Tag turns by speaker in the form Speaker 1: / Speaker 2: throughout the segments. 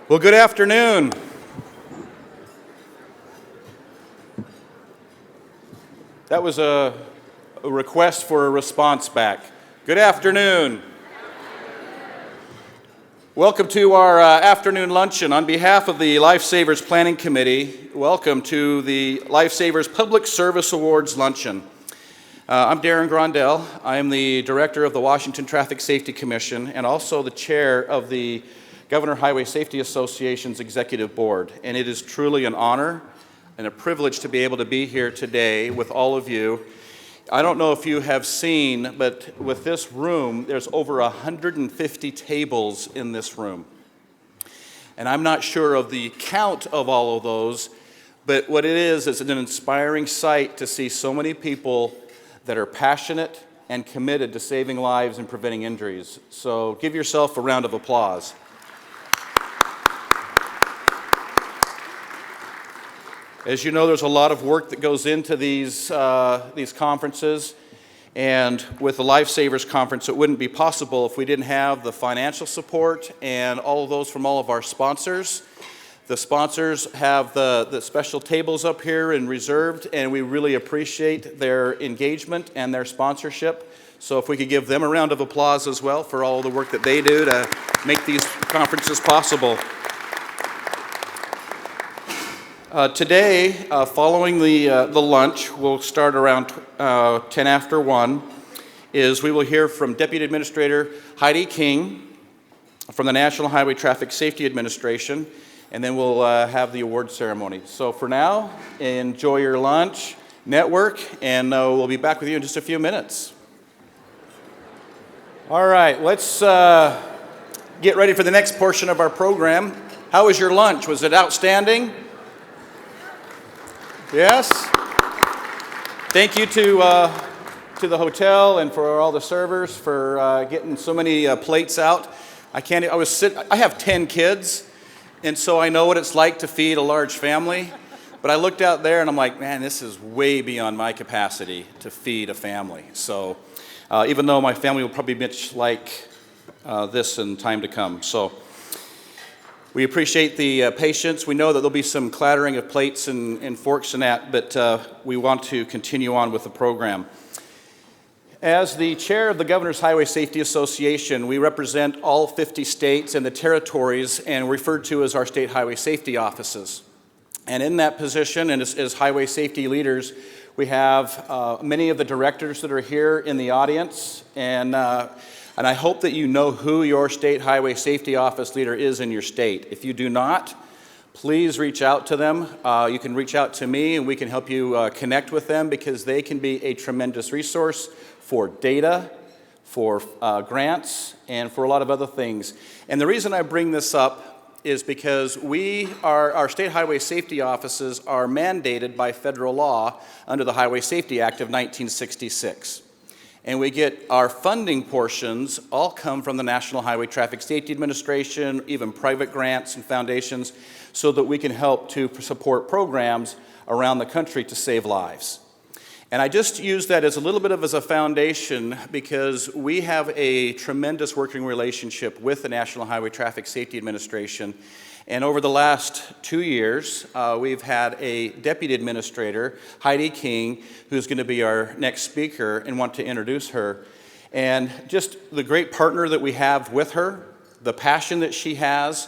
Speaker 1: Well, good afternoon. That was a request for a response back. Good afternoon. Welcome to our afternoon luncheon. On behalf of the Lifesavers Planning Committee, welcome to the Lifesavers Public Service Awards Luncheon. I'm Darren Grondell. I am the director of the Washington Traffic Safety Commission and also the chair of the Governor Highway Safety Association's Executive Board. And it is truly an honor and a privilege to be able to be here today with all of you. I don't know if you have seen, but with this room, there's over 150 tables in this room. And I'm not sure of the count of all of those, but what it is an inspiring sight to see so many people that are passionate and committed to saving lives and preventing injuries. So give yourself a round of applause. As you know, there's a lot of work that goes into these conferences, and with the Lifesavers Conference, it wouldn't be possible if we didn't have the financial support and all of those from all of our sponsors. The sponsors have the special tables up here and reserved, and we really appreciate their engagement and their sponsorship. So if we could give them a round of applause as well for all the work that they do to make these conferences possible. Today, following the lunch, we'll start around 10 after 1, is we will hear from Deputy Administrator Heidi King from the National Highway Traffic Safety Administration, and then we'll have the award ceremony. So for now, enjoy your lunch, network, and we'll be back with you in just a few minutes. All right, let's get ready for the next portion of our program. How was your lunch? Was it outstanding? Yes? Thank you to the hotel and for all the servers for getting so many plates out. I have 10 kids, and so I know what it's like to feed a large family. But I looked out there and I'm like, man, this is way beyond my capacity to feed a family. So even though my family will probably be much like this in time to come. So we appreciate the patience. We know that there'll be some clattering of plates and forks and that, but we want to continue on with the program. As the chair of the Governor's Highway Safety Association, we represent all 50 states and the territories and referred to as our state highway safety offices. And in that position, and as highway safety leaders, we have many of the directors that are here in the audience, and I hope that you know who your state highway safety office leader is in your state. If you do not, please reach out to them. You can reach out to me and we can help you connect with them because they can be a tremendous resource for data, for grants, and for a lot of other things. And the reason I bring this up is because our state highway safety offices are mandated by federal law under the Highway Safety Act of 1966. And we get our funding portions all come from the National Highway Traffic Safety Administration, even private grants and foundations, so that we can help to support programs around the country to save lives. And I just use that as a little bit of as a foundation because we have a tremendous working relationship with the National Highway Traffic Safety Administration. And over the last 2 years, we've had a deputy administrator, Heidi King, who's going to be our next speaker and want to introduce her. And just the great partner that we have with her, the passion that she has.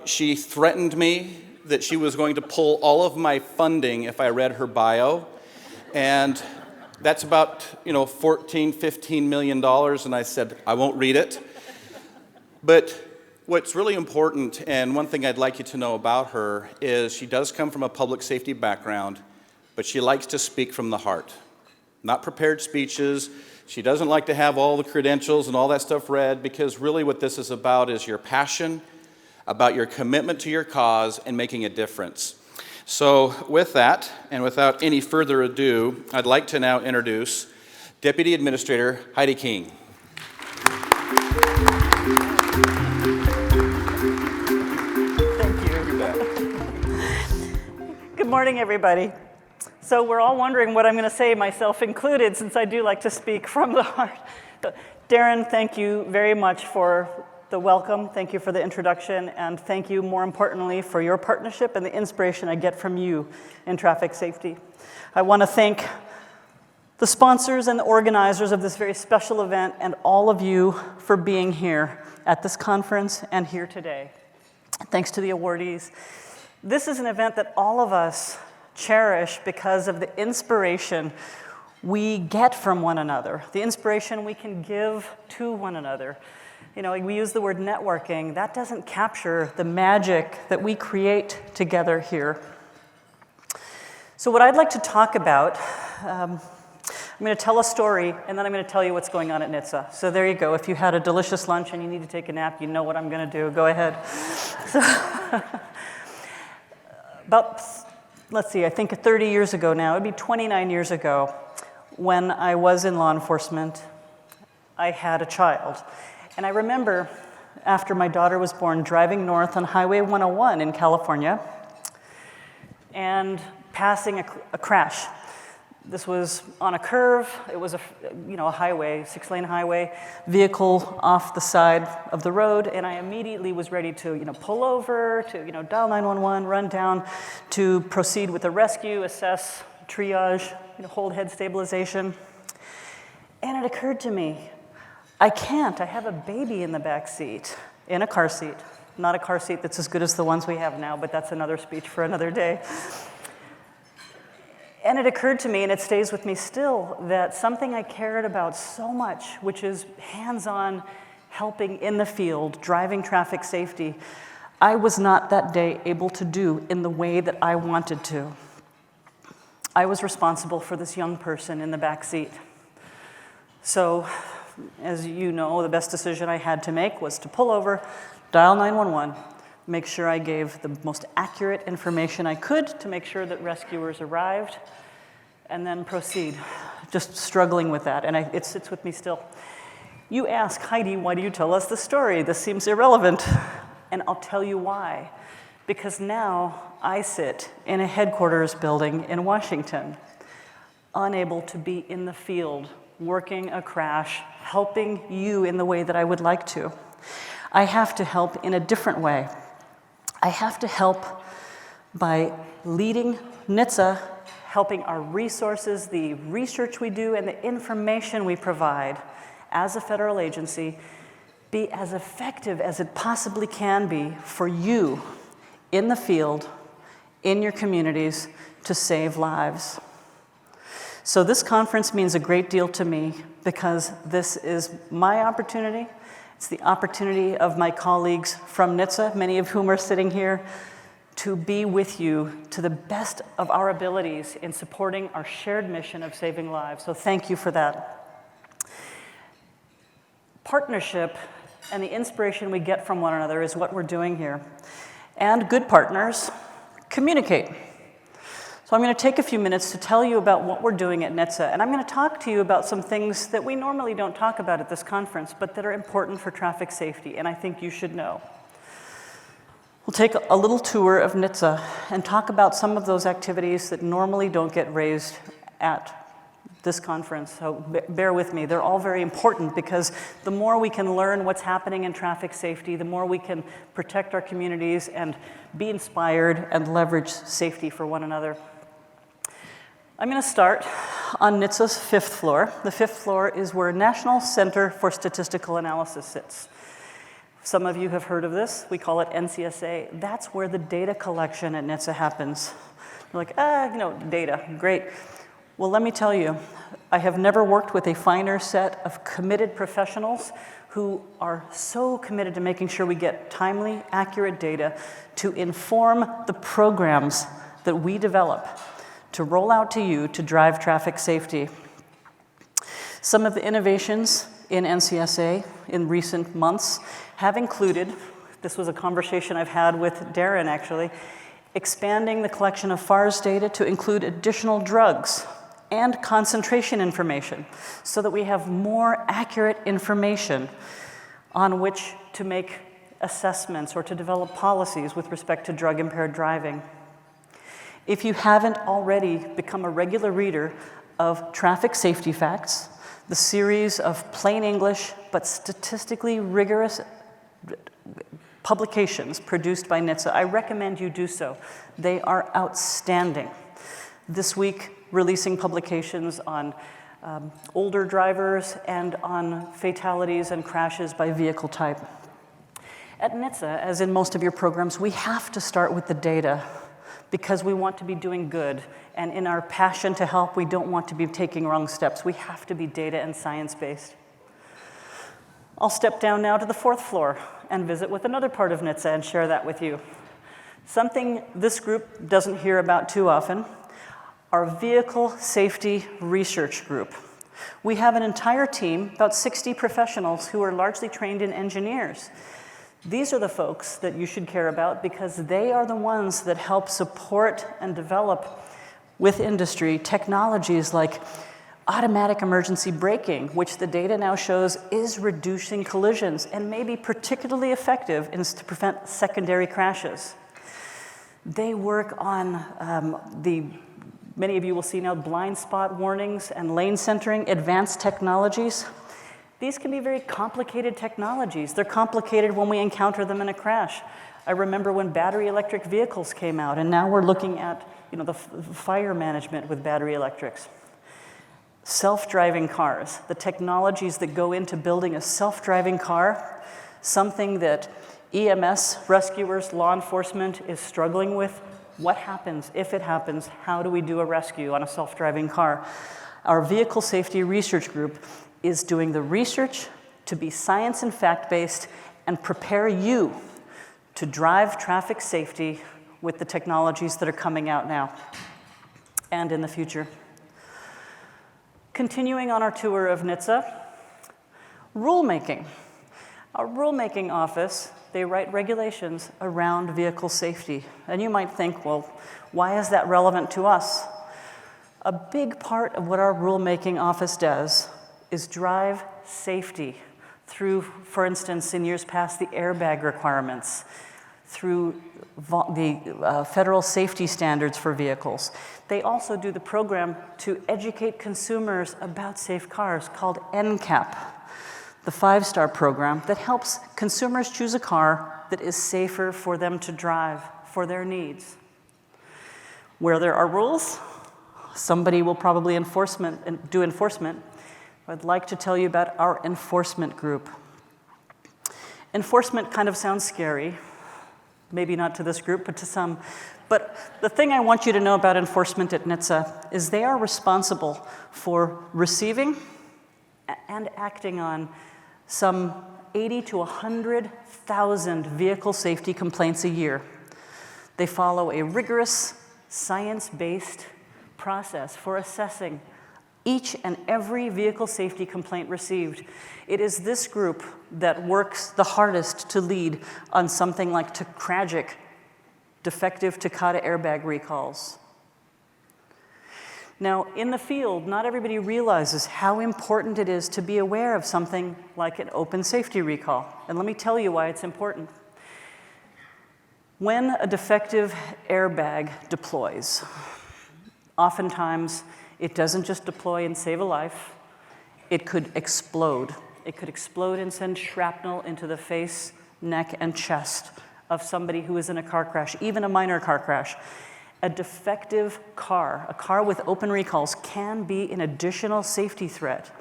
Speaker 1: She threatened me that she was going to pull all of my funding if I read her bio. And that's about, $14, $15 million. And I said, I won't read it. But what's really important, and one thing I'd like you to know about her, is she does come from a public safety background, but she likes to speak from the heart. Not prepared speeches. She doesn't like to have all the credentials and all that stuff read, because really what this is about is your passion, about your commitment to your cause, and making a difference. So with that, and without any further ado, I'd like to now introduce Deputy Administrator Heidi King.
Speaker 2: Good morning, everybody. So we're all wondering what I'm going to say, myself included, since I do like to speak from the heart. Darren, thank you very much for the welcome, thank you for the introduction, and thank you, more importantly, for your partnership and the inspiration I get from you in traffic safety. I want to thank the sponsors and the organizers of this very special event and all of you for being here at this conference and here today. Thanks to the awardees. This is an event that all of us cherish because of the inspiration we get from one another, the inspiration we can give to one another. You know, we use the word networking. That doesn't capture the magic that we create together here. So what I'd like to talk about, I'm going to tell a story, and then I'm going to tell you what's going on at NHTSA. So there you go. If you had a delicious lunch and you need to take a nap, you know what I'm going to do. Go ahead. So, about, let's see, I think 30 years ago now, it'd be 29 years ago, when I was in law enforcement, I had a child. And I remember, after my daughter was born, driving north on Highway 101 in California and passing a crash. This was on a curve. It was a highway, 6-lane highway, vehicle off the side of the road, and I immediately was ready to, pull over, to, dial 911, run down, to proceed with a rescue, assess, triage, hold head stabilization. And it occurred to me, I have a baby in the back seat, in a car seat. Not a car seat that's as good as the ones we have now, but that's another speech for another day. And it occurred to me, and it stays with me still, that something I cared about so much, which is hands-on helping in the field, driving traffic safety, I was not that day able to do in the way that I wanted to. I was responsible for this young person in the back seat. So, as you know, the best decision I had to make was to pull over, dial 911, make sure I gave the most accurate information I could to make sure that rescuers arrived, and then proceed. Just struggling with that, and it sits with me still. You ask, Heidi, why do you tell us this story? This seems irrelevant. And I'll tell you why. Because now I sit in a headquarters building in Washington, unable to be in the field, working a crash, helping you in the way that I would like to. I have to help in a different way. I have to help by leading NHTSA, helping our resources, the research we do, and the information we provide as a federal agency be as effective as it possibly can be for you in the field, in your communities, to save lives. So this conference means a great deal to me because this is my opportunity. It's the opportunity of my colleagues from NHTSA, many of whom are sitting here, to be with you to the best of our abilities in supporting our shared mission of saving lives. So thank you for that. Partnership and the inspiration we get from one another is what we're doing here. And good partners communicate. So I'm going to take a few minutes to tell you about what we're doing at NHTSA, and I'm going to talk to you about some things that we normally don't talk about at this conference, but that are important for traffic safety, and I think you should know. We'll take a little tour of NHTSA and talk about some of those activities that normally don't get raised at this conference. So bear with me. They're all very important because the more we can learn what's happening in traffic safety, the more we can protect our communities and be inspired and leverage safety for one another. I'm going to start on NHTSA's 5th floor. The 5th floor is where National Center for Statistical Analysis sits. Some of you have heard of this. We call it NCSA. That's where the data collection at NHTSA happens. You're like, data, great. Well, let me tell you, I have never worked with a finer set of committed professionals who are so committed to making sure we get timely, accurate data to inform the programs that we develop to roll out to you to drive traffic safety. Some of the innovations in NCSA in recent months have included, this was a conversation I've had with Darren actually, expanding the collection of FARS data to include additional drugs and concentration information so that we have more accurate information on which to make assessments or to develop policies with respect to drug-impaired driving. If you haven't already become a regular reader of Traffic Safety Facts, the series of plain English but statistically rigorous publications produced by NHTSA, I recommend you do so. They are outstanding. This week, releasing publications on older drivers and on fatalities and crashes by vehicle type. At NHTSA, as in most of your programs, we have to start with the data because we want to be doing good. And in our passion to help, we don't want to be taking wrong steps. We have to be data and science-based. I'll step down now to the 4th floor and visit with another part of NHTSA and share that with you. Something this group doesn't hear about too often, our Vehicle Safety Research Group. We have an entire team, about 60 professionals who are largely trained in engineers. These are the folks that you should care about because they are the ones that help support and develop with industry technologies like automatic emergency braking, which the data now shows is reducing collisions and may be particularly effective to prevent secondary crashes. They work on many of you will see now blind spot warnings and lane centering, advanced technologies. These can be very complicated technologies. They're complicated when we encounter them in a crash. I remember when battery electric vehicles came out, and now we're looking at the fire management with battery electrics. Self-driving cars, the technologies that go into building a self-driving car, something that EMS, rescuers, law enforcement is struggling with. What happens if it happens? How do we do a rescue on a self-driving car? Our Vehicle Safety Research Group is doing the research to be science and fact-based and prepare you to drive traffic safety with the technologies that are coming out now and in the future. Continuing on our tour of NHTSA, rulemaking. Our rulemaking office, they write regulations around vehicle safety. And you might think, well, why is that relevant to us? A big part of what our rulemaking office does is drive safety through, for instance, in years past, the airbag requirements, through the federal safety standards for vehicles. They also do the program to educate consumers about safe cars called NCAP, the 5-star program that helps consumers choose a car that is safer for them to drive for their needs. Where there are rules, somebody will probably do enforcement. I'd like to tell you about our enforcement group. Enforcement kind of sounds scary, maybe not to this group, but to some. But the thing I want you to know about enforcement at NHTSA is they are responsible for receiving and acting on some 80 to 100,000 vehicle safety complaints a year. They follow a rigorous, science-based process for assessing each and every vehicle safety complaint received. It is this group that works the hardest to lead on something like tragic, defective Takata airbag recalls. Now, in the field, not everybody realizes how important it is to be aware of something like an open safety recall. And let me tell you why it's important. When a defective airbag deploys, oftentimes it doesn't just deploy and save a life, it could explode. It could explode and send shrapnel into the face, neck, and chest of somebody who is in a car crash, even a minor car crash. A defective car, a car with open recalls, can be an additional safety threat.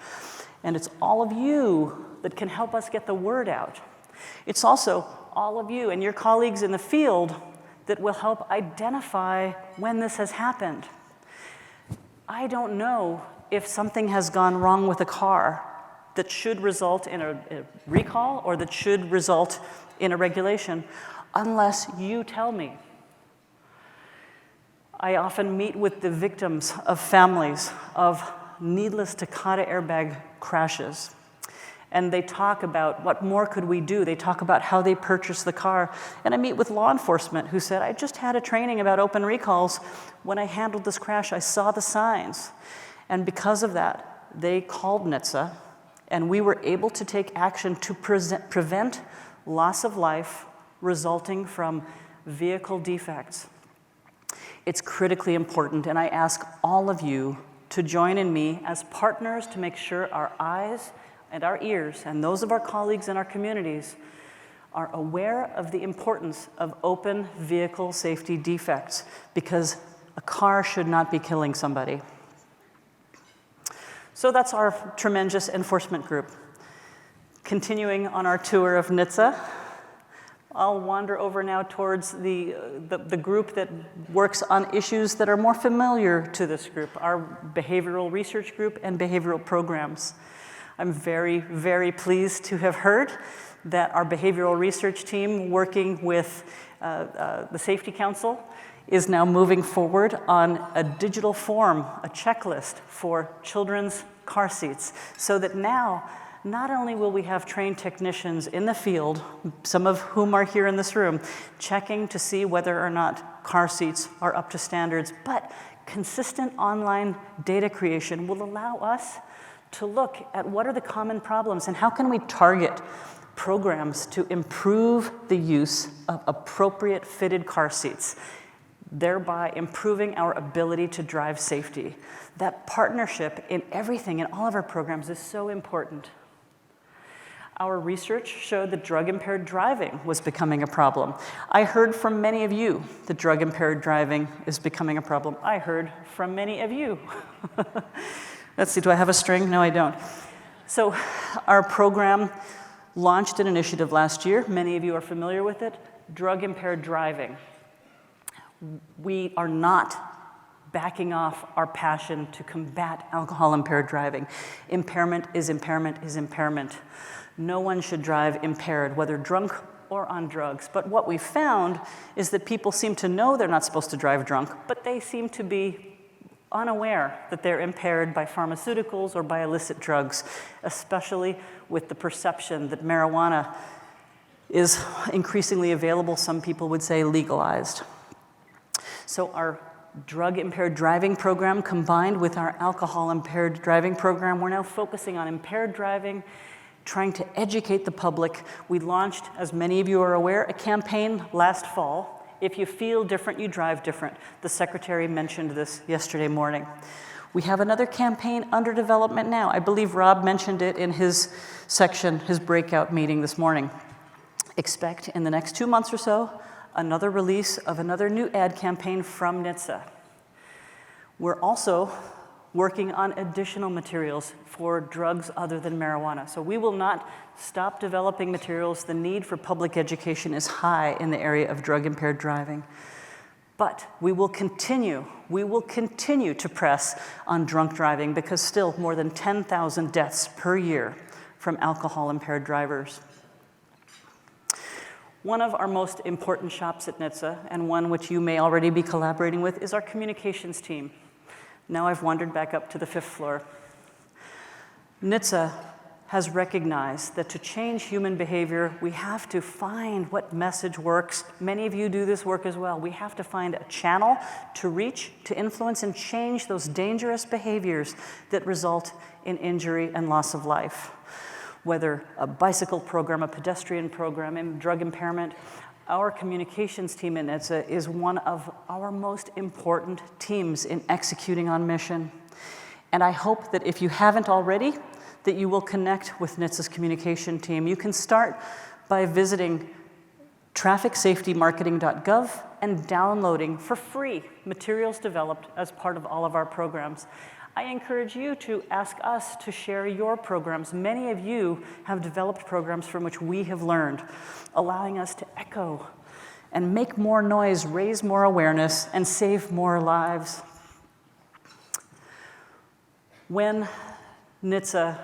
Speaker 2: And it's all of you that can help us get the word out. It's also all of you and your colleagues in the field that will help identify when this has happened. I don't know if something has gone wrong with a car that should result in a recall or that should result in a regulation unless you tell me. I often meet with the victims of families of needless Takata airbag crashes. And they talk about what more could we do. They talk about how they purchased the car. And I meet with law enforcement who said, I just had a training about open recalls. When I handled this crash, I saw the signs. And because of that, they called NHTSA, and we were able to take action to prevent loss of life resulting from vehicle defects. It's critically important, and I ask all of you to join in me as partners to make sure our eyes and our ears, and those of our colleagues in our communities, are aware of the importance of open vehicle safety defects because a car should not be killing somebody. So that's our tremendous enforcement group. Continuing on our tour of NHTSA, I'll wander over now towards the group that works on issues that are more familiar to this group, our behavioral research group and behavioral programs. I'm very, very pleased to have heard that our behavioral research team working with the Safety Council is now moving forward on a digital form, a checklist for children's car seats, so that now not only will we have trained technicians in the field, some of whom are here in this room, checking to see whether or not car seats are up to standards, but consistent online data creation will allow us to look at what are the common problems and how can we target programs to improve the use of appropriate fitted car seats, thereby improving our ability to drive safety. That partnership in everything, in all of our programs, is so important. Our research showed that drug-impaired driving was becoming a problem. I heard from many of you that drug-impaired driving is becoming a problem. I heard from many of you. Let's see, do I have a string? No, I don't. So our program launched an initiative last year. Many of you are familiar with it, drug-impaired driving. We are not backing off our passion to combat alcohol-impaired driving. Impairment is impairment is impairment. No one should drive impaired, whether drunk or on drugs. But what we found is that people seem to know they're not supposed to drive drunk, but they seem to be unaware that they're impaired by pharmaceuticals or by illicit drugs, especially with the perception that marijuana is increasingly available, some people would say legalized. So our drug-impaired driving program combined with our alcohol-impaired driving program, we're now focusing on impaired driving, trying to educate the public. We launched, as many of you are aware, a campaign last fall. If you feel different, you drive different. The secretary mentioned this yesterday morning. We have another campaign under development now. I believe Rob mentioned it in his section, his breakout meeting this morning. Expect in the next 2 months or so, another release of another new ad campaign from NHTSA. We're also working on additional materials for drugs other than marijuana. So we will not stop developing materials. The need for public education is high in the area of drug-impaired driving. But we will continue to press on drunk driving because still more than 10,000 deaths per year from alcohol-impaired drivers. One of our most important shops at NHTSA, and one which you may already be collaborating with, is our communications team. Now I've wandered back up to the 5th floor. NHTSA has recognized that to change human behavior, we have to find what message works. Many of you do this work as well. We have to find a channel to reach, to influence, and change those dangerous behaviors that result in injury and loss of life. Whether a bicycle program, a pedestrian program, and drug impairment, our communications team in NHTSA is one of our most important teams in executing on mission. And I hope that if you haven't already, that you will connect with NHTSA's communication team. You can start by visiting trafficsafetymarketing.gov and downloading for free materials developed as part of all of our programs. I encourage you to ask us to share your programs. Many of you have developed programs from which we have learned, allowing us to echo and make more noise, raise more awareness, and save more lives. When NHTSA,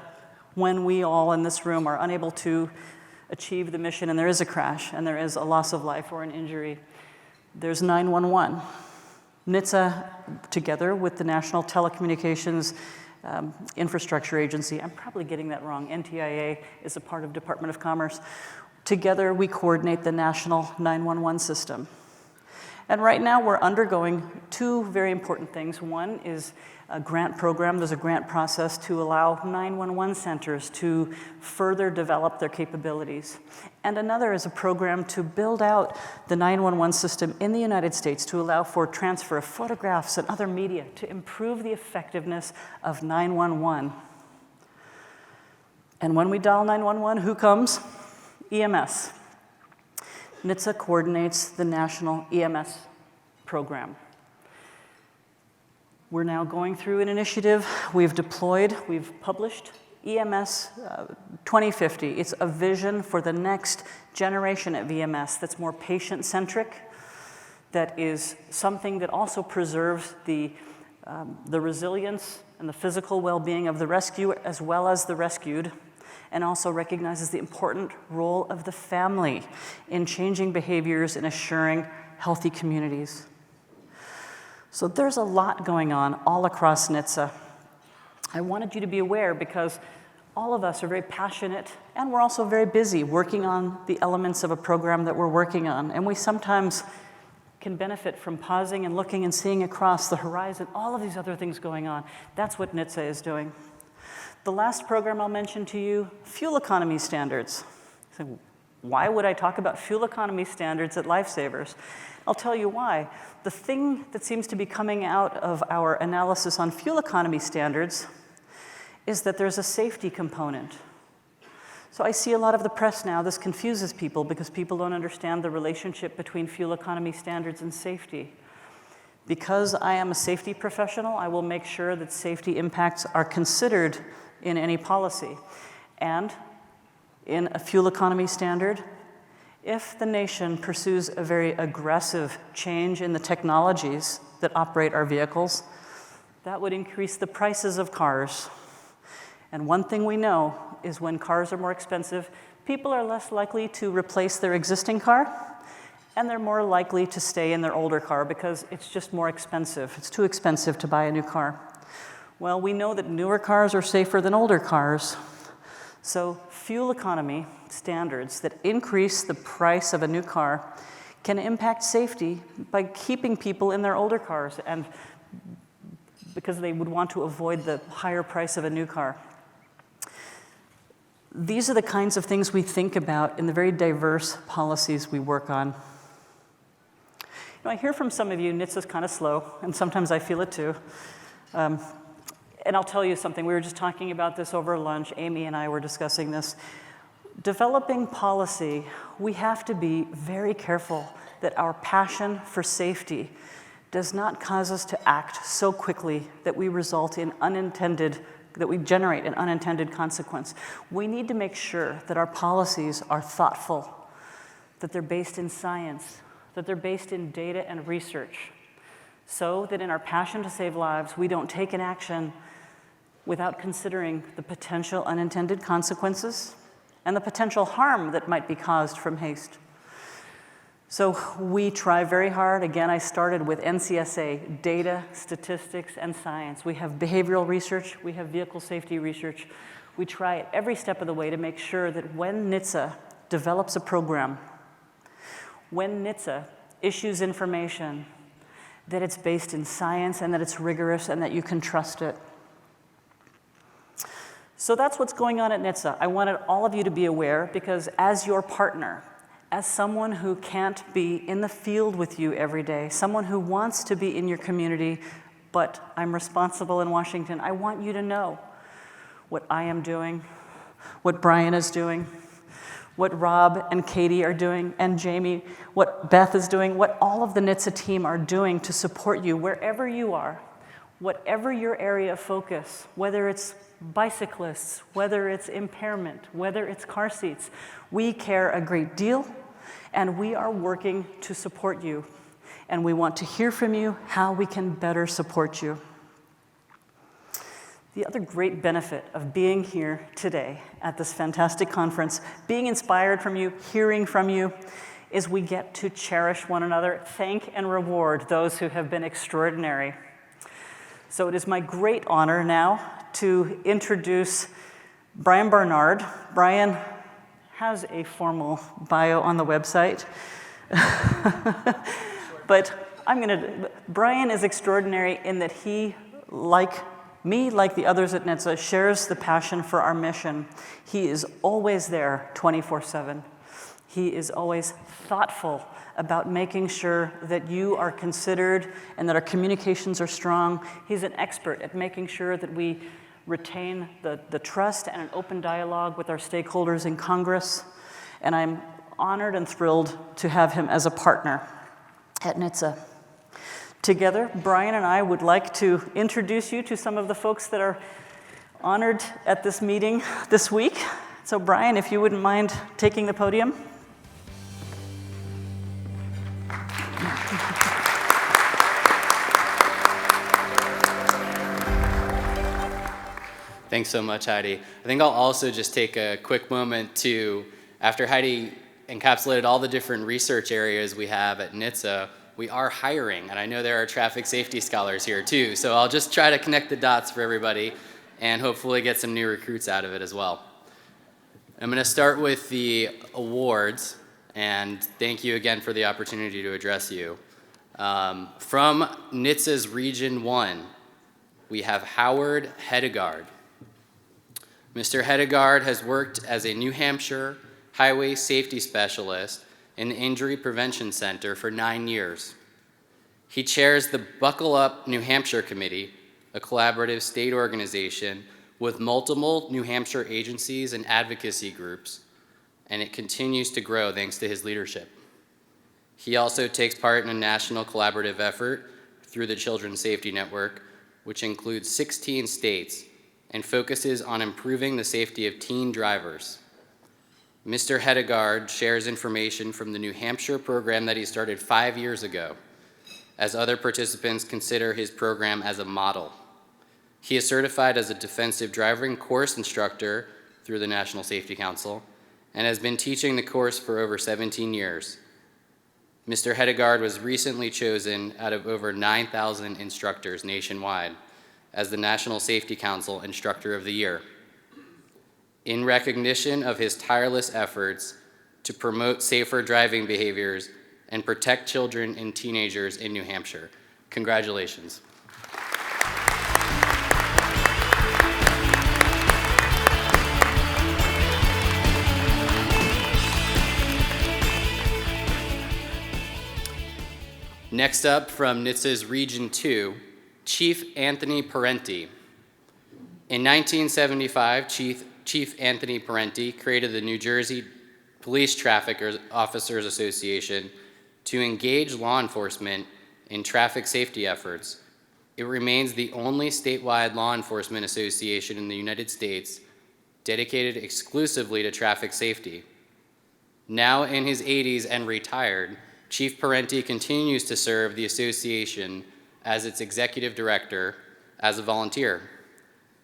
Speaker 2: when we all in this room are unable to achieve the mission and there is a crash and there is a loss of life or an injury, there's 911. NHTSA, together with the National Telecommunications Infrastructure Agency, I'm probably getting that wrong, NTIA is a part of Department of Commerce. Together, we coordinate the national 911 system. And right now, we're undergoing two very important things. One is a grant program. There's a grant process to allow 911 centers to further develop their capabilities. And another is a program to build out the 911 system in the United States to allow for transfer of photographs and other media to improve the effectiveness of 911. And when we dial 911, who comes? EMS. NHTSA coordinates the national EMS program. We're now going through an initiative. We've published EMS 2050. It's a vision for the next generation of EMS that's more patient-centric, that is something that also preserves the resilience and the physical well-being of the rescue as well as the rescued, and also recognizes the important role of the family in changing behaviors and assuring healthy communities. So there's a lot going on all across NHTSA. I wanted you to be aware because all of us are very passionate and we're also very busy working on the elements of a program that we're working on. And we sometimes can benefit from pausing and looking and seeing across the horizon all of these other things going on. That's what NHTSA is doing. The last program I'll mention to you, fuel economy standards. So why would I talk about fuel economy standards at Lifesavers? I'll tell you why. The thing that seems to be coming out of our analysis on fuel economy standards is that there's a safety component. So I see a lot of the press now, this confuses people because people don't understand the relationship between fuel economy standards and safety. Because I am a safety professional, I will make sure that safety impacts are considered in any policy. And in a fuel economy standard, if the nation pursues a very aggressive change in the technologies that operate our vehicles, that would increase the prices of cars. And one thing we know is when cars are more expensive, people are less likely to replace their existing car, and they're more likely to stay in their older car because it's just more expensive. It's too expensive to buy a new car. Well, we know that newer cars are safer than older cars. So fuel economy standards that increase the price of a new car can impact safety by keeping people in their older cars and because they would want to avoid the higher price of a new car. These are the kinds of things we think about in the very diverse policies we work on. You know, I hear from some of you, NHTSA's kind of slow, and sometimes I feel it too. And I'll tell you something, we were just talking about this over lunch, Amy and I were discussing this. Developing policy, we have to be very careful that our passion for safety does not cause us to act so quickly that we generate an unintended consequence. We need to make sure that our policies are thoughtful, that they're based in science, that they're based in data and research, so that in our passion to save lives, we don't take an action without considering the potential unintended consequences and the potential harm that might be caused from haste. So we try very hard. Again, I started with NCSA, data, statistics, and science. We have behavioral research. We have vehicle safety research. We try at every step of the way to make sure that when NHTSA develops a program, when NHTSA issues information, that it's based in science and that it's rigorous and that you can trust it. So that's what's going on at NHTSA. I wanted all of you to be aware because as your partner, as someone who can't be in the field with you every day, someone who wants to be in your community, but I'm responsible in Washington, I want you to know what I am doing, what Brian is doing, what Rob and Katie are doing, and Jamie, what Beth is doing, what all of the NHTSA team are doing to support you wherever you are, whatever your area of focus, whether it's bicyclists, whether it's impairment, whether it's car seats. We care a great deal, and we are working to support you. And we want to hear from you how we can better support you. The other great benefit of being here today at this fantastic conference, being inspired from you, hearing from you, is we get to cherish one another, thank and reward those who have been extraordinary. So it is my great honor now to introduce Brian Barnard. Brian has a formal bio on the website. But Brian is extraordinary in that he, like me, like the others at NHTSA, shares the passion for our mission. He is always there 24/7. He is always thoughtful about making sure that you are considered and that our communications are strong. He's an expert at making sure that we retain the trust and an open dialogue with our stakeholders in Congress. And I'm honored and thrilled to have him as a partner at NHTSA. Together, Brian and I would like to introduce you to some of the folks that are honored at this meeting this week. So Brian, if you wouldn't mind taking the podium.
Speaker 3: Thanks so much, Heidi. I think I'll also just take a quick moment to, after Heidi encapsulated all the different research areas we have at NHTSA, we are hiring, and I know there are traffic safety scholars here too, so I'll just try to connect the dots for everybody and hopefully get some new recruits out of it as well. I'm going to start with the awards, and thank you again for the opportunity to address you. From NHTSA's Region 1, we have Howard Hedegaard. Mr. Hedegaard has worked as a New Hampshire highway safety specialist in the Injury Prevention Center for 9 years. He chairs the Buckle Up New Hampshire Committee, a collaborative state organization with multiple New Hampshire agencies and advocacy groups, and it continues to grow thanks to his leadership. He also takes part in a national collaborative effort through the Children's Safety Network, which includes 16 states and focuses on improving the safety of teen drivers. Mr. Hedegaard shares information from the New Hampshire program that he started 5 years ago, as other participants consider his program as a model. He is certified as a defensive driving course instructor through the National Safety Council and has been teaching the course for over 17 years. Mr. Hedegaard was recently chosen out of over 9,000 instructors nationwide as the National Safety Council Instructor of the Year, in recognition of his tireless efforts to promote safer driving behaviors and protect children and teenagers in New Hampshire. Congratulations. Next up, from NHTSA's Region 2, Chief Anthony Parenti. In 1975, Chief Anthony Parenti created the New Jersey Police Traffic Officers Association to engage law enforcement in traffic safety efforts. It remains the only statewide law enforcement association in the United States dedicated exclusively to traffic safety. Now in his 80s and retired, Chief Parenti continues to serve the association as its executive director as a volunteer.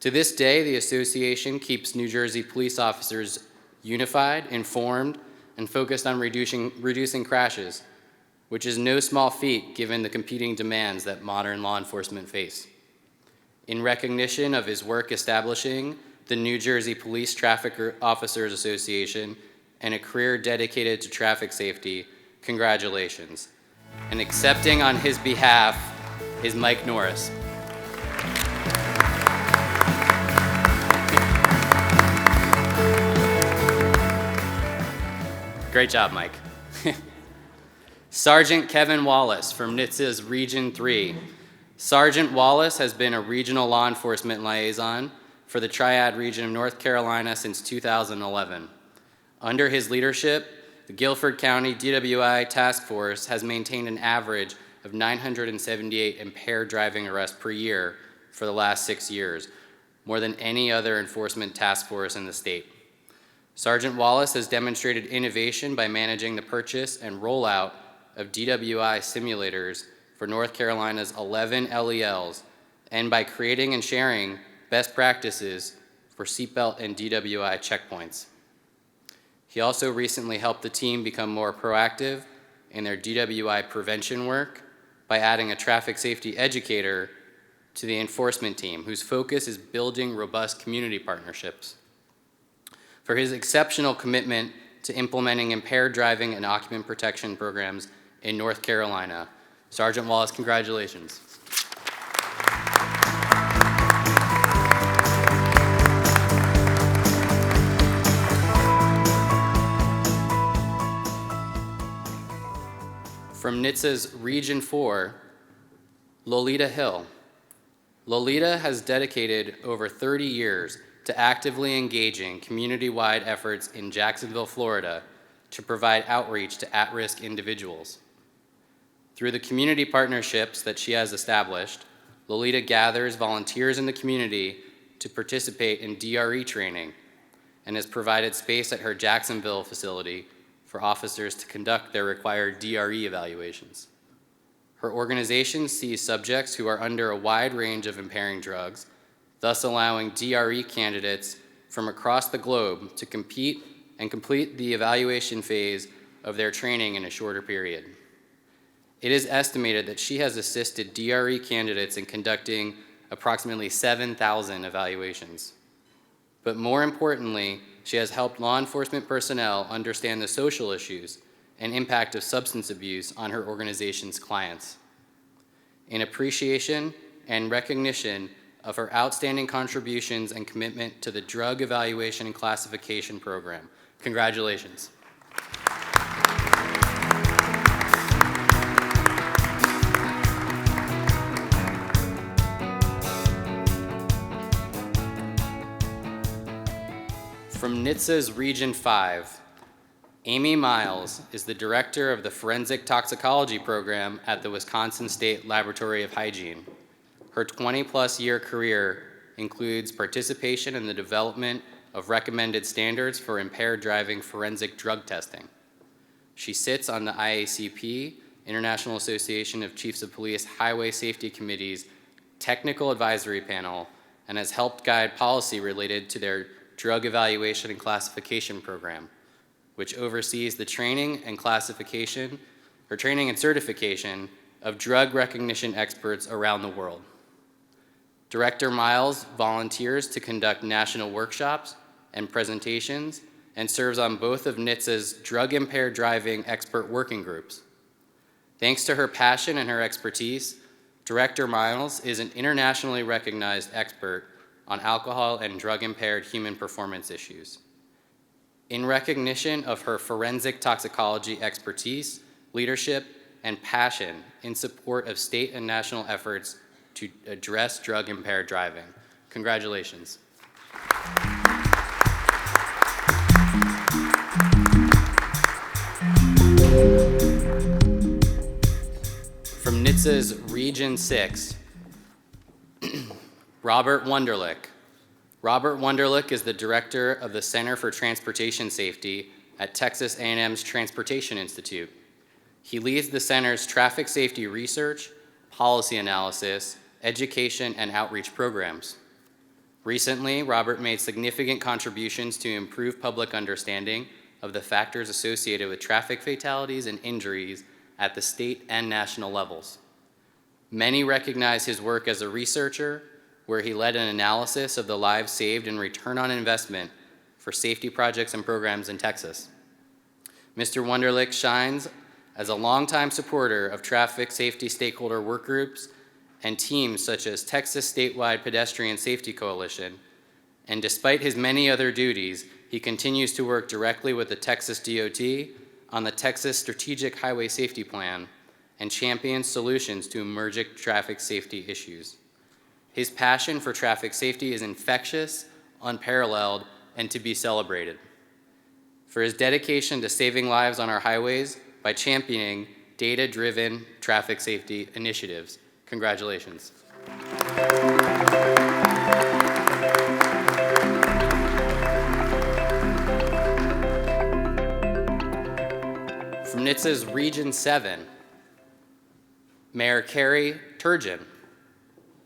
Speaker 3: To this day, the association keeps New Jersey police officers unified, informed, and focused on reducing crashes, which is no small feat given the competing demands that modern law enforcement face. In recognition of his work establishing the New Jersey Police Traffic Officers Association and a career dedicated to traffic safety, congratulations. And accepting on his behalf is Mike Norris. Great job, Mike. Sergeant Kevin Wallace from NHTSA's Region 3. Sergeant Wallace has been a regional law enforcement liaison for the Triad region of North Carolina since 2011. Under his leadership, the Guilford County DWI Task Force has maintained an average of 978 impaired driving arrests per year for the last 6 years, more than any other enforcement task force in the state. Sergeant Wallace has demonstrated innovation by managing the purchase and rollout of DWI simulators for North Carolina's 11 LELs, and by creating and sharing best practices for seatbelt and DWI checkpoints. He also recently helped the team become more proactive in their DWI prevention work by adding a traffic safety educator to the enforcement team, whose focus is building robust community partnerships. For his exceptional commitment to implementing impaired driving and occupant protection programs in North Carolina, Sergeant Wallace, congratulations. From NHTSA's Region 4, Lolita Hill. Lolita has dedicated over 30 years to actively engaging community-wide efforts in Jacksonville, Florida, to provide outreach to at-risk individuals. Through the community partnerships that she has established, Lolita gathers volunteers in the community to participate in DRE training and has provided space at her Jacksonville facility for officers to conduct their required DRE evaluations. Her organization sees subjects who are under a wide range of impairing drugs, thus allowing DRE candidates from across the globe to compete and complete the evaluation phase of their training in a shorter period. It is estimated that she has assisted DRE candidates in conducting approximately 7,000 evaluations. But more importantly, she has helped law enforcement personnel understand the social issues and impact of substance abuse on her organization's clients. In appreciation and recognition of her outstanding contributions and commitment to the Drug Evaluation and Classification Program, congratulations. From NHTSA's Region 5, Amy Miles is the director of the Forensic Toxicology Program at the Wisconsin State Laboratory of Hygiene. Her 20-plus year career includes participation in the development of recommended standards for impaired driving forensic drug testing. She sits on the IACP, International Association of Chiefs of Police Highway Safety Committee's Technical Advisory Panel and has helped guide policy related to their Drug Evaluation and Classification Program, which oversees the training and certification of drug recognition experts around the world. Director Miles volunteers to conduct national workshops and presentations and serves on both of NHTSA's drug-impaired driving expert working groups. Thanks to her passion and her expertise, Director Miles is an internationally recognized expert on alcohol and drug-impaired human performance issues. In recognition of her forensic toxicology expertise, leadership, and passion in support of state and national efforts to address drug-impaired driving. Congratulations. From NHTSA's Region 6, Robert Wunderlich. Robert Wunderlich is the director of the Center for Transportation Safety at Texas A&M's Transportation Institute. He leads the center's traffic safety research, policy analysis, education, and outreach programs. Recently, Robert made significant contributions to improve public understanding of the factors associated with traffic fatalities and injuries at the state and national levels. Many recognize his work as a researcher, where he led an analysis of the lives saved and return on investment for safety projects and programs in Texas. Mr. Wunderlich shines as a longtime supporter of traffic safety stakeholder work groups and teams such as Texas Statewide Pedestrian Safety Coalition, and despite his many other duties, he continues to work directly with the Texas DOT on the Texas Strategic Highway Safety Plan and champions solutions to emerging traffic safety issues. His passion for traffic safety is infectious, unparalleled, and to be celebrated. For his dedication to saving lives on our highways by championing data-driven traffic safety initiatives. Congratulations. From NHTSA's Region 7, Mayor Carrie Turgeon.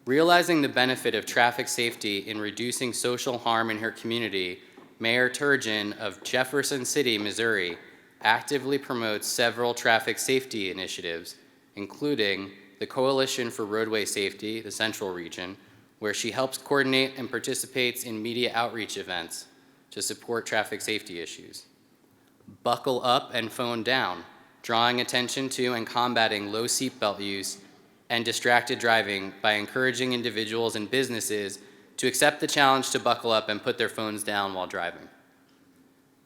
Speaker 3: Realizing the benefit of traffic safety in reducing social harm in her community, Mayor Turgeon of Jefferson City, Missouri, actively promotes several traffic safety initiatives, including the Coalition for Roadway Safety, the Central Region, where she helps coordinate and participates in media outreach events to support traffic safety issues. Buckle Up and Phone Down, drawing attention to and combating low seatbelt use and distracted driving by encouraging individuals and businesses to accept the challenge to buckle up and put their phones down while driving.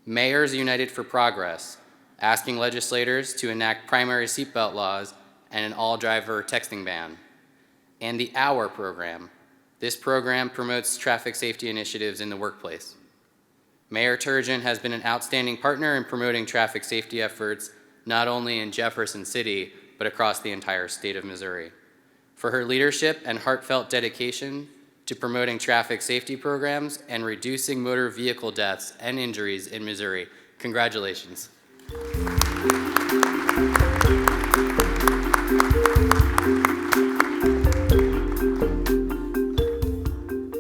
Speaker 3: Mayors United for Progress, asking legislators to enact primary seatbelt laws and an all-driver texting ban. And the Hour program. This program promotes traffic safety initiatives in the workplace. Mayor Turgeon has been an outstanding partner in promoting traffic safety efforts, not only in Jefferson City, but across the entire state of Missouri. For her leadership and heartfelt dedication to promoting traffic safety programs and reducing motor vehicle deaths and injuries in Missouri, congratulations.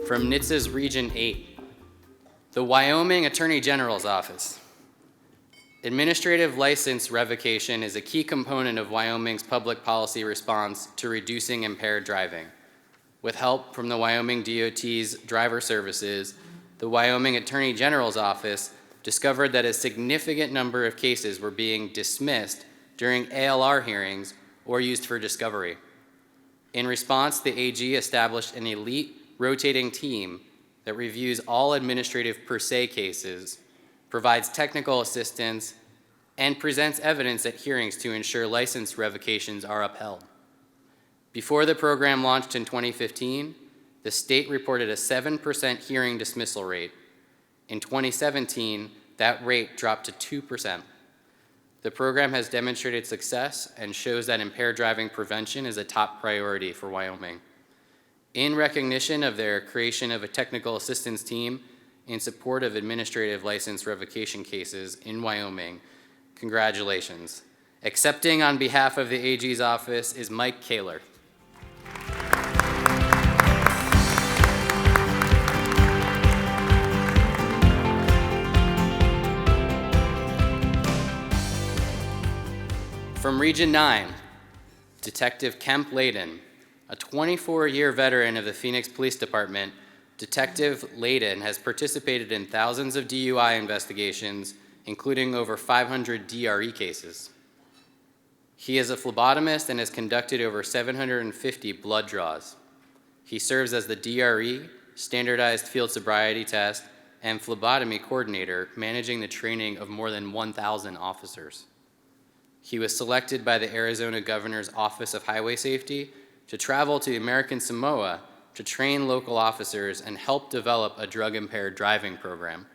Speaker 3: From NHTSA's Region 8, the Wyoming Attorney General's Office. Administrative license revocation is a key component of Wyoming's public policy response to reducing impaired driving. With help from the Wyoming DOT's driver services, the Wyoming Attorney General's Office discovered that a significant number of cases were being dismissed during ALR hearings or used for discovery. In response, the AG established an elite rotating team that reviews all administrative per se cases, provides technical assistance, and presents evidence at hearings to ensure license revocations are upheld. Before the program launched in 2015, the state reported a 7% hearing dismissal rate. In 2017, that rate dropped to 2%. The program has demonstrated success and shows that impaired driving prevention is a top priority for Wyoming. In recognition of their creation of a technical assistance team in support of administrative license revocation cases in Wyoming, congratulations. Accepting on behalf of the AG's office is Mike Kaler. From Region 9, Detective Kemp Layden. A 24-year veteran of the Phoenix Police Department, Detective Layden has participated in thousands of DUI investigations, including over 500 DRE cases. He is a phlebotomist and has conducted over 750 blood draws. He serves as the DRE, Standardized Field Sobriety Test, and phlebotomy coordinator, managing the training of more than 1,000 officers. He was selected by the Arizona Governor's Office of Highway Safety to travel to American Samoa to train local officers and help develop a drug-impaired driving program.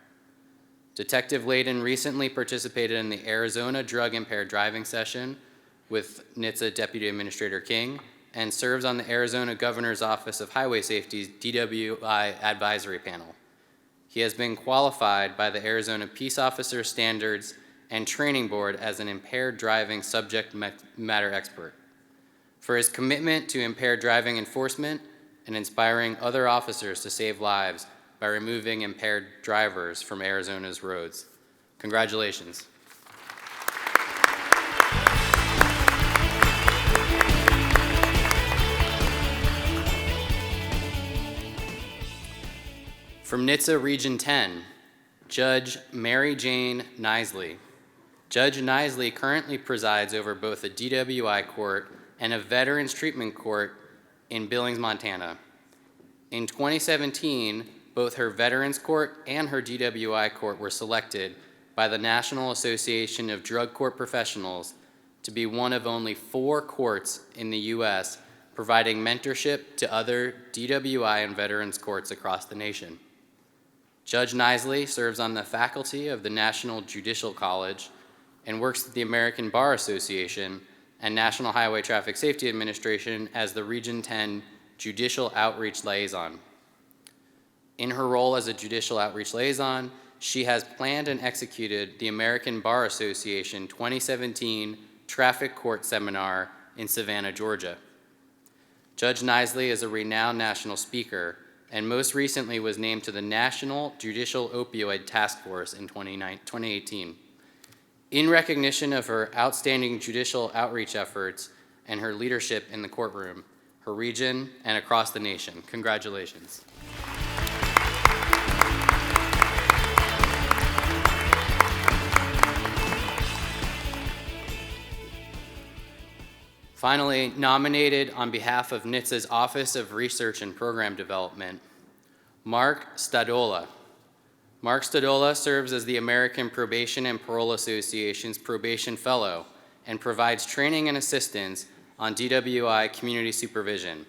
Speaker 3: Detective Layden recently participated in the Arizona Drug-Impaired Driving Session with NHTSA Deputy Administrator King and serves on the Arizona Governor's Office of Highway Safety's DWI Advisory Panel. He has been qualified by the Arizona Peace Officer Standards and Training Board as an impaired driving subject matter expert. For his commitment to impaired driving enforcement and inspiring other officers to save lives by removing impaired drivers from Arizona's roads. Congratulations. From NHTSA Region 10, Judge Mary Jane Nisley. Judge Nisley currently presides over both a DWI court and a Veterans Treatment Court in Billings, Montana. In 2017, both her Veterans Court and her DWI court were selected by the National Association of Drug Court Professionals to be one of only 4 courts in the U.S. providing mentorship to other DWI and Veterans courts across the nation. Judge Nisley serves on the faculty of the National Judicial College and works at the American Bar Association and National Highway Traffic Safety Administration as the Region 10 Judicial Outreach Liaison. In her role as a Judicial Outreach Liaison, she has planned and executed the American Bar Association 2017 Traffic Court Seminar in Savannah, Georgia. Judge Nisley is a renowned national speaker and most recently was named to the National Judicial Opioid Task Force in 2018. In recognition of her outstanding judicial outreach efforts and her leadership in the courtroom, her region, and across the nation, congratulations. Finally, nominated on behalf of NHTSA's Office of Research and Program Development, Mark Stadola. Mark Stadola serves as the American Probation and Parole Association's Probation Fellow and provides training and assistance on DWI community supervision.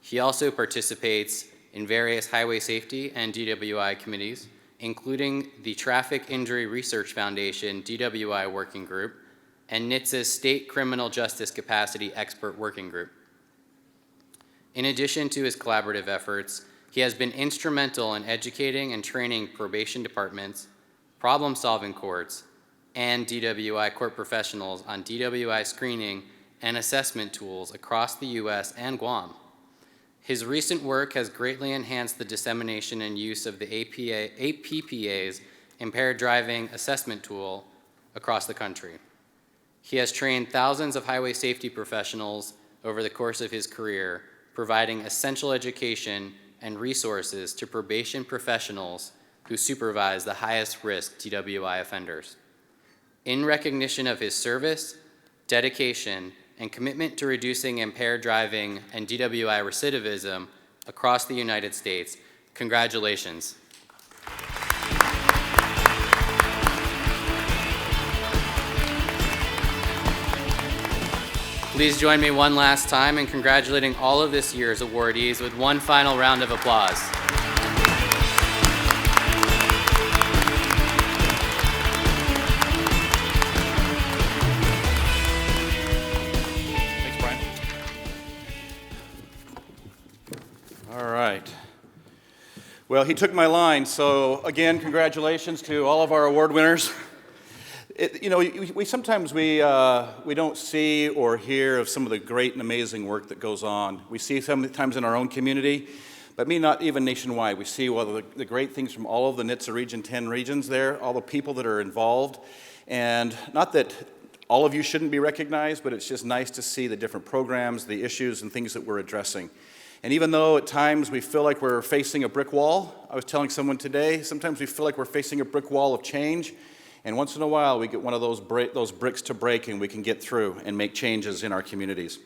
Speaker 3: He also participates in various highway safety and DWI committees, including the Traffic Injury Research Foundation DWI Working Group and NHTSA's State Criminal Justice Capacity Expert Working Group. In addition to his collaborative efforts, he has been instrumental in educating and training probation departments, problem-solving courts, and DWI court professionals on DWI screening and assessment tools across the U.S. and Guam. His recent work has greatly enhanced the dissemination and use of the APPA's Impaired Driving Assessment Tool across the country. He has trained thousands of highway safety professionals over the course of his career, providing essential education and resources to probation professionals who supervise the highest risk DWI offenders. In recognition of his service, dedication, and commitment to reducing impaired driving and DWI recidivism across the United States, congratulations. Please join me one last time in congratulating all of this year's awardees with one final round of applause.
Speaker 1: Thanks, Brian. All right. Well, he took my line, so again, congratulations to all of our award winners. We sometimes we don't see or hear of some of the great and amazing work that goes on. We see sometimes in our own community, but maybe not even nationwide. We see the great things from all of the NHTSA Region 10 regions there, all the people that are involved. And not that all of you shouldn't be recognized, but it's just nice to see the different programs, the issues, and things that we're addressing. And even though at times we feel like we're facing a brick wall, I was telling someone today, sometimes we feel like we're facing a brick wall of change. And once in a while, we get one of those bricks to break, and we can get through and make changes in our communities.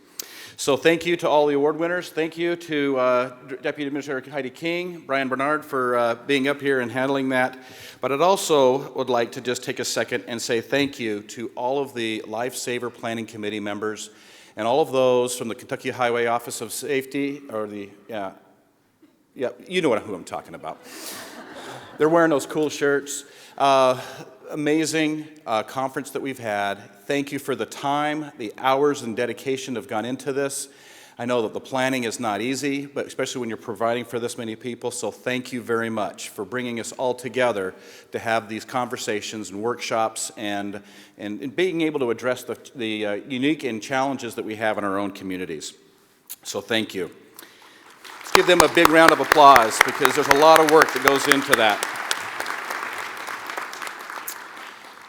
Speaker 1: So thank you to all the award winners. Thank you to Deputy Administrator Heidi King, Brian Bernard for being up here and handling that. But I'd also would like to just take a second and say thank you to all of the Lifesaver Planning Committee members and all of those from the Kentucky Highway Office of Safety, or you know who I'm talking about. They're wearing those cool shirts. Amazing conference that we've had. Thank you for the time, the hours and dedication that have gone into this. I know that the planning is not easy, but especially when you're providing for this many people, so thank you very much for bringing us all together to have these conversations and workshops and being able to address the unique and challenges that we have in our own communities. So thank you. Let's give them a big round of applause because there's a lot of work that goes into that.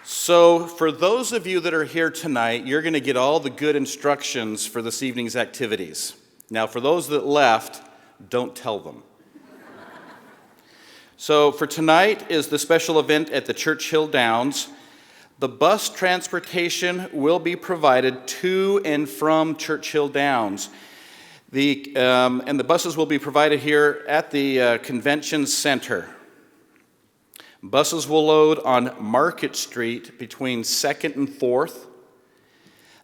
Speaker 1: So for those of you that are here tonight, you're going to get all the good instructions for this evening's activities. Now, for those that left, don't tell them. So for tonight is the special event at the Churchill Downs. The bus transportation will be provided to and from Churchill Downs. And the buses will be provided here at the convention center. Buses will load on Market Street between 2nd and 4th.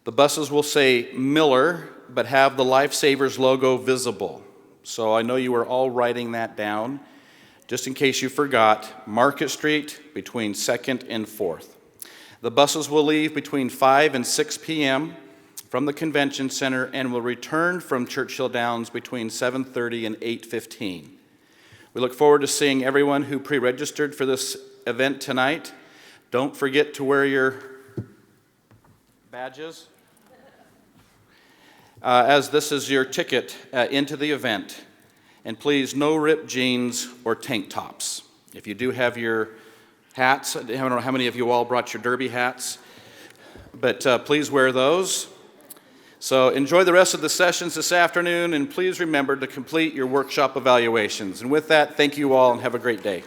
Speaker 1: The buses will say Miller, but have the Lifesavers logo visible. So I know you were all writing that down. Just in case you forgot, Market Street between 2nd and 4th. The buses will leave between 5 and 6 p.m. from the convention center and will return from Churchill Downs between 7:30 and 8:15. We look forward to seeing everyone who pre-registered for this event tonight. Don't forget to wear your badges, as this is your ticket into the event. And please, no ripped jeans or tank tops. If you do have your hats, I don't know how many of you all brought your derby hats, but please wear those. So enjoy the rest of the sessions this afternoon, and please remember to complete your workshop evaluations. And with that, thank you all and have a great day.